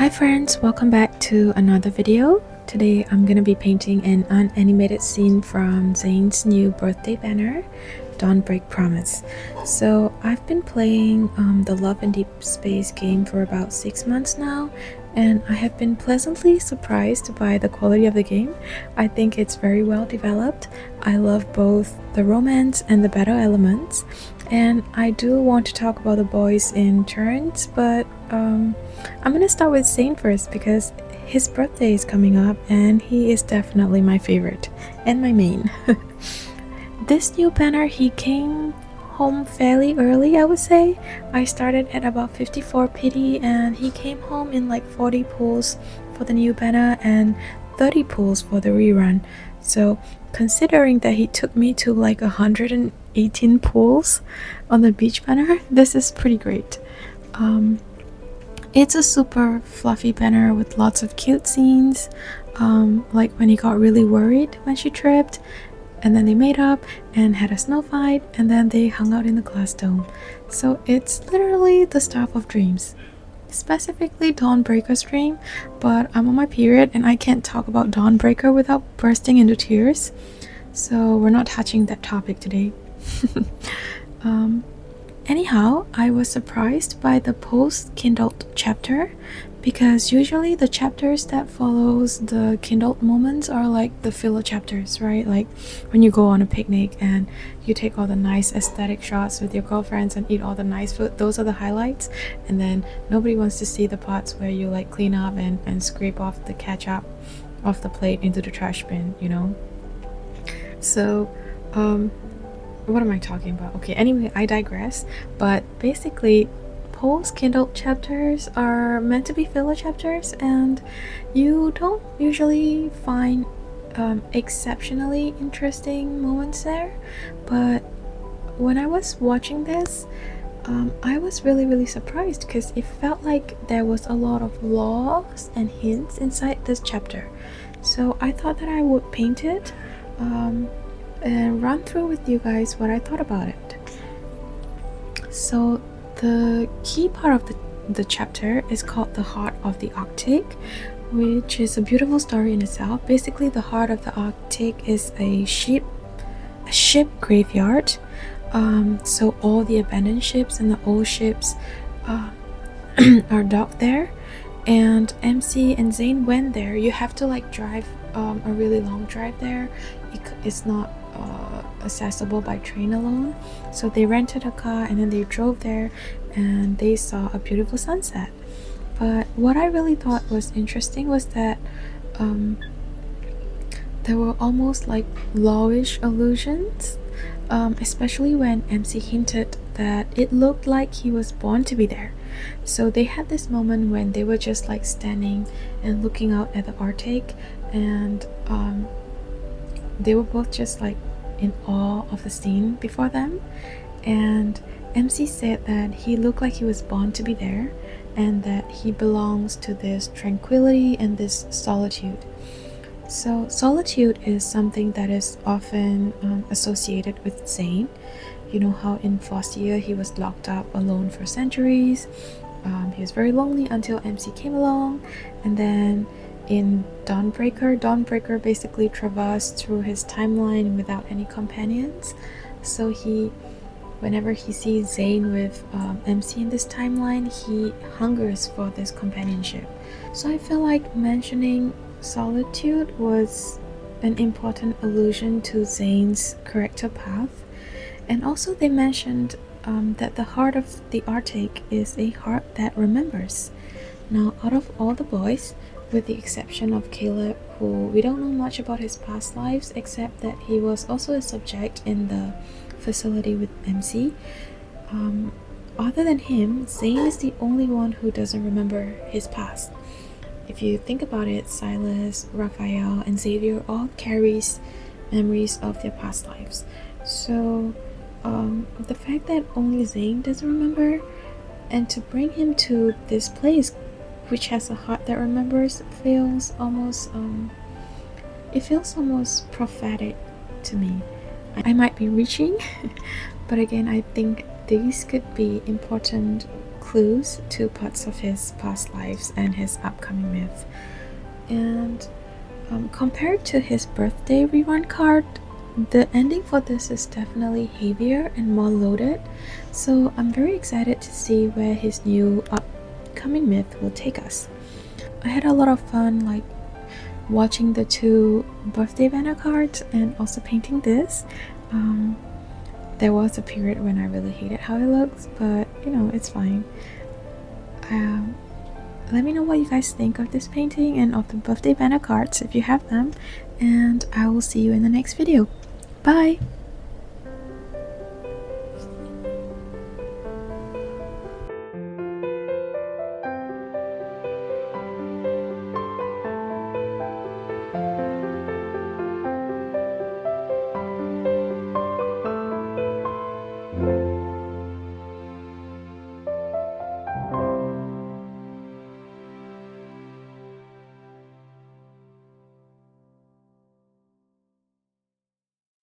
Hi friends, welcome back to another video. Today I'm gonna be painting an unanimated scene from Zayne's new birthday banner, Don't Break Promise. So I've been playing the Love and Deepspace game for about 6 months now, and I have been pleasantly surprised by the quality of the game. I think it's very well developed. I love both the romance and the battle elements, and I do want to talk about the boys in turns, but I'm gonna start with Zayne first because his birthday is coming up and he is definitely my favorite and my main. This new banner, he came home fairly early, I would say. I started at about 54 pity and he came home in like 40 pulls for the new banner and 30 pulls for the rerun. So considering that he took me to like 118 pulls on the beach banner, this is pretty great. It's a super fluffy banner with lots of cute scenes, like when he got really worried when she tripped, and then they made up and had a snow fight, and then they hung out in the glass dome. So it's literally the stuff of dreams, specifically Dawnbreaker's dream, but I'm on my period and I can't talk about Dawnbreaker without bursting into tears, so we're not touching that topic today. Anyhow, I was surprised by the post-kindled chapter because usually the chapters that follows the kindled moments are like the filler chapters, right? Like when you go on a picnic and you take all the nice aesthetic shots with your girlfriends and eat all the nice food. Those are the highlights, and then nobody wants to see the parts where you like clean up and scrape off the ketchup off the plate into the trash bin, you know? So what am I talking about? Okay, anyway, I digress. But basically, post-kindled chapters are meant to be filler chapters, and you don't usually find exceptionally interesting moments there. But when I was watching this, I was really surprised because it felt like there was a lot of laws and hints inside this chapter. So I thought that I would paint it and run through with you guys what I thought about it. So the key part of the chapter is called The Heart of the Arctic, which is a beautiful story in itself. Basically, the heart of the Arctic is a ship graveyard. So all the abandoned ships and the old ships are docked there, and MC and Zayne went there. You have to like drive a really long drive there. It's not accessible by train alone, so they rented a car and then they drove there and they saw a beautiful sunset. But what I really thought was interesting was that there were almost like lawish allusions, especially when MC hinted that it looked like he was born to be there. So they had this moment when they were just like standing and looking out at the Arctic, and they were both just like in awe of the scene before them, and MC said that he looked like he was born to be there and that he belongs to this tranquility and this solitude. So solitude is something that is often associated with Zayne. You know how in Foster he was locked up alone for centuries. He was very lonely until MC came along, and then in Dawnbreaker basically traversed through his timeline without any companions. So whenever he sees Zayne with MC in this timeline, he hungers for this companionship. So I feel like mentioning solitude was an important allusion to Zayne's character path. And also they mentioned that the heart of the Arctic is a heart that remembers. Now, out of all the boys, with the exception of Caleb, who we don't know much about his past lives except that he was also a subject in the facility with MC, other than him, Zayne is the only one who doesn't remember his past. If you think about it, Silas, Raphael, and Xavier all carries memories of their past lives. So the fact that only Zayne doesn't remember, and to bring him to this place which has a heart that remembers, feels almost prophetic to me. I might be reaching, but again, I think these could be important clues to parts of his past lives and his upcoming myth. And compared to his birthday rerun card, the ending for this is definitely heavier and more loaded, so I'm very excited to see where his new upcoming myth will take us. I had a lot of fun like watching the 2 birthday banner cards and also painting this. There was a period when I really hated how it looks, but you know, it's fine. Let me know what you guys think of this painting and of the birthday banner cards if you have them, and I will see you in the next video. Bye!